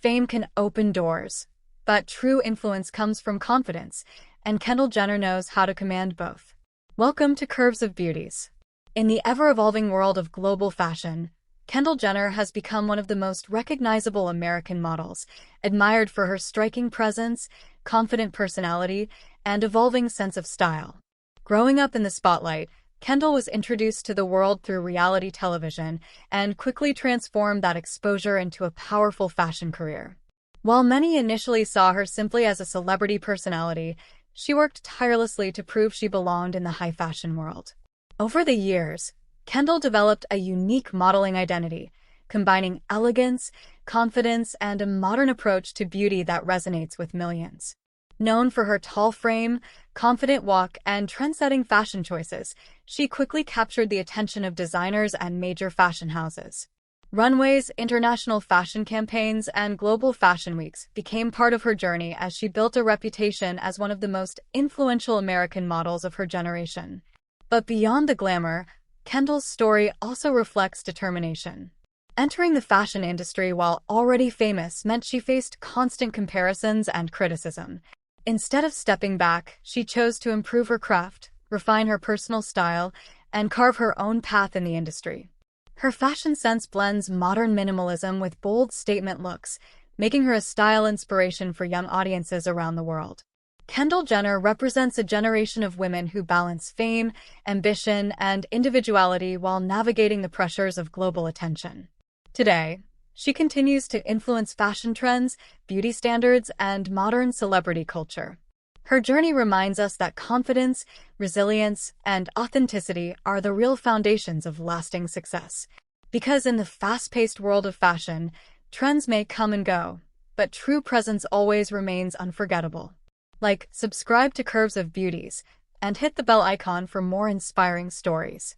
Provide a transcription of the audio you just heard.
Fame can open doors, but true influence comes from confidence, and Kendall Jenner knows how to command both. Welcome to Curves of Beauties. In the ever-evolving world of global fashion, Kendall Jenner has become one of the most recognizable American models, admired for her striking presence, confident personality, and evolving sense of style. Growing up in the spotlight, Kendall was introduced to the world through reality television and quickly transformed that exposure into a powerful fashion career. While many initially saw her simply as a celebrity personality, she worked tirelessly to prove she belonged in the high fashion world. Over the years, Kendall developed a unique modeling identity, combining elegance, confidence, and a modern approach to beauty that resonates with millions. Known for her tall frame, confident walk, and trend-setting fashion choices, she quickly captured the attention of designers and major fashion houses. Runways, international fashion campaigns, and global fashion weeks became part of her journey as she built a reputation as one of the most influential American models of her generation. But beyond the glamour, Kendall's story also reflects determination. Entering the fashion industry while already famous meant she faced constant comparisons and criticism. Instead of stepping back, she chose to improve her craft, refine her personal style, and carve her own path in the industry. Her fashion sense blends modern minimalism with bold statement looks, making her a style inspiration for young audiences around the world. Kendall Jenner represents a generation of women who balance fame, ambition, and individuality while navigating the pressures of global attention. Today, she continues to influence fashion trends, beauty standards, and modern celebrity culture. Her journey reminds us that confidence, resilience, and authenticity are the real foundations of lasting success. Because in the fast-paced world of fashion, trends may come and go, but true presence always remains unforgettable. Subscribe to Curves of Beauties, and hit the bell icon for more inspiring stories.